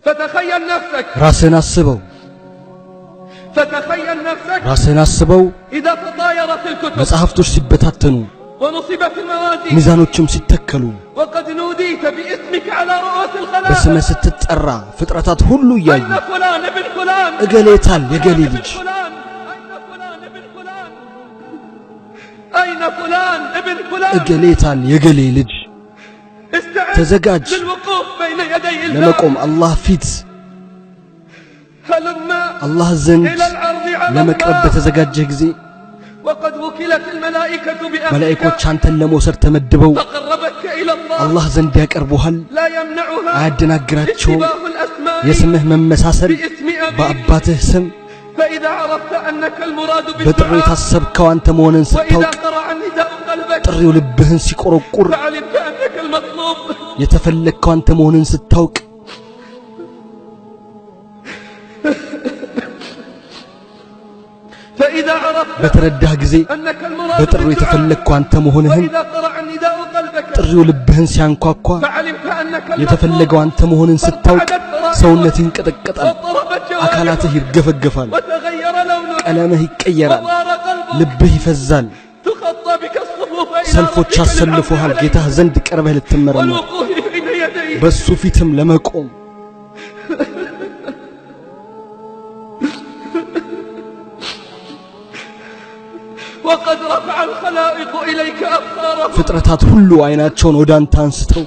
فتخيل نفسك راسنا السبو فتخيل نفسك راسنا السبو إذا تطايرت الكتب መጽሐፍቶች ሲበታተኑ ونصبت الموازين ሚዛኖችም ሲተከሉ وقد نوديت باسمك على رؤوس الخلائق በስመ ስትጠራ ፍጥረታት ሁሉ ያዩ أين فلان ابن فلان እገሌታል የገሌ ልጅ أين فلان ابن فلان እገሌታል የገሌ ልጅ ተዘጋጅ للوقوف بين يدي الله ለመቆም አላህ ፊት አላህ ዘንድ ለመቅረብ በተዘጋጀህ ጊዜ وقد وكلت الملائكة بأمرك መላእክቶች አንተን ለመውሰድ ተመድበው فقربتك إلى الله አላህ ዘንድ ያቀርቡሃል لا يمنعها አያደናግራቸው اشتباه الأسماء የስምህ መመሳሰል باسم أبيك በአባትህ ስም فإذا عرفت أنك المراد በጥሪ بالدعاء ታሰብከው አንተ መሆንን وإذا ስታውቅ قرع النداء قلبك ጥሪው ልብህን ሲቆረቁር فعلمت أنك المطلوب የተፈለግከው አንተ መሆንን ስታውቅ فإذا عرفت በተረዳህ ጊዜ أنك المراد በጥሪው የተፈለግከው አንተ መሆንህን وإذا قرع النداء قلبك ጥሪው ልብህን ሲያንኳኳ فعلمت أنك የተፈለገው አንተ መሆንን ስታውቅ ሰውነትህ ይንቀጠቀጣል አካላትህ ይርገፈገፋል وتغير لونك ቀለምህ ይቀየራል وصار قلبك ልብህ ይፈዛል تخطى بك الصفوف إلى ሰልፎች ربك ያሰልፉሃል ጌታህ ዘንድ ቀርበህ ልትመረመር والوقوف بين يديه በሱ ፊትም ለመቆም وقد رفع الخلائق إليك أبصارهم ፍጥረታት ሁሉ አይናቸውን ወደ አንተ አንስተው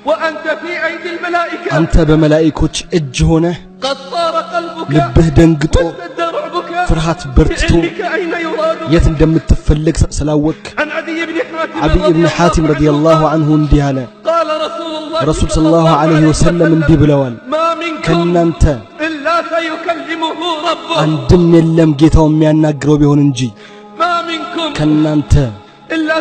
وأنت في أيدي الملائكة አንተ በመላእክቶች እጅ ሆነህ قد صار قلبك ልብህ ደንግጦ واشتد رعبك ፍርሃት በርትቶ بعلمك أين يراد የት እንደምትፈልግ ስላወቅ عن عدي بن حاتم አብይ ኢብኑ ሐቲም ረዲየላሁ ዐንሁ እንዲህ አለ قال رسول الله ረሱል ሰለላሁ ዐለይሂ ወሰለም እንዲህ ብለዋል ما منكم ከናንተ إلا سيكلمه ربه አንድም የለም ጌታው የሚያናግረው ቢሆን እንጂ ما منكم ከናንተ إلا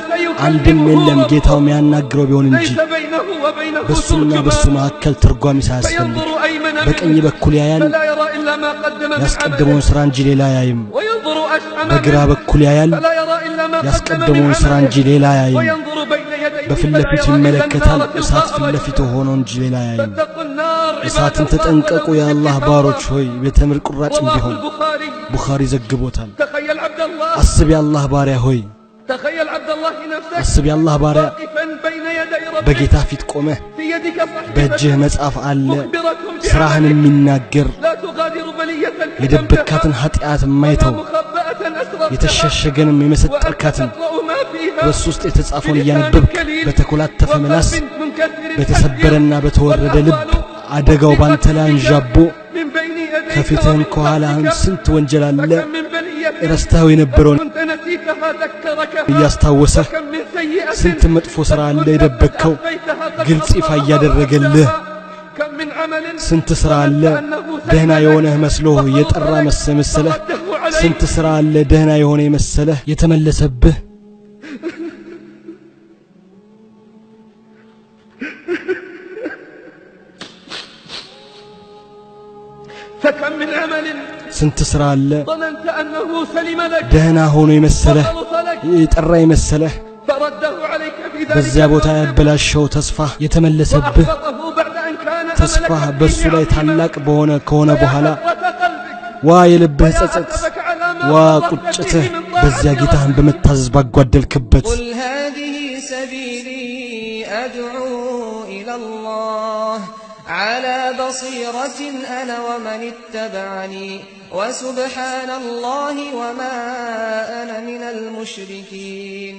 አንድም سيكلمه የለም ربه ጌታው የሚያናግረው ቢሆን እንጂ ليس بينه وبينه በሱና በሱ ترجمان መካከል ተርጓሚ ሳያስፈልግ فينظر أيمن በቀኝ منه በኩል ያያል فلا يرى إلا ما قدم من ያስቀደመውን عمله ሥራ እንጂ ሌላ አያይም وينظر أشأم በግራ منه በኩል ያያል فلا يرى إلا ما قدم من ያስቀደመውን ሥራ እንጂ عمله ሌላ አያይም وينظر بين يديه በፊት فلا ለፊት يرى إلا ይመለከታል النار እሳት تلقاء ፊት ለፊቱ وجهه ሆኖ እንጂ ሌላ አያይም فاتقوا النار እሳትን عباد الله ተጠንቀቁ ولو የአላህ بسيف ባሮች الله. ሆይ በተምር ቁራጭ رواه እንዲሆን البخاري ቡኻሪ ዘግቦታል تخيل عبد الله አስብ የአላህ ባሪያ ሆይ تخيل عبد الله نفسك አስብ የአላህ ባሪያ واقفا بين يدي ربك በጌታ ፊት ቆመህ في يدك በእጅህ صحيفة መጽሐፍ አለ مخبرة ስራህን بعملك የሚናገር لا تغادر بلية كتمتها የደበካትን ኃጢአት ولا የማይተው مخبأة أسررتها የተሸሸገንም وأنت የመሰጠርካትን تقرأ ما فيها በሱ ውስጥ የተጻፈውን እያነበብክ በተኮላተፈ ምላስ وقلب منكسر በተሰበረና በተወረደ ልብ አደጋው ባንተ ላይ አንዣቦ من بين يديك ከፊትህን ومن ከኋላህን خلفك ስንት ወንጀል አለ فكم من بلية ረስተኸው የነበረውን كنت نسيتها ذكركها እያስታወሰህ وكم من سيئة ስንት መጥፎ ሥራ አለ كنت የደበቅከው أخفيتها قد ግልጽ ይፋ أخفاها እያደረገልህ كم من عمل ስንት ሥራ አለ ደህና የሆነህ መስሎህ የጠራ መሰለህ ስንት ሥራ አለ ደህና የሆነ የመሰለህ የተመለሰብህ فكم من عمل ስንት ሥራ አለ ظننت أنه سلم لك ደህና ሆኖ የመሰለህ وخلص لك የጠራ የመሰለህ فرده عليك في ذلك በዚያ ቦታ ያበላሸው ተስፋህ የተመለሰብህ وأحبطه بعد أن كان ተስፋህ أملك በሱ فيه ላይ عظيما. ታላቅ በሆነ ከሆነ በኋላ ويا حسرة قلبك ዋ የልብህ ጸጸት ويا على ما ዋ فرطت ቁጭትህ فيه من በዚያ طاعة ጌታህን ربك. በመታዘዝ ባጓደልክበት قل هذه سبيلي أدعو إلى الله على بصيرة أنا ومن اتبعني وسبحان الله وما أنا من المشركين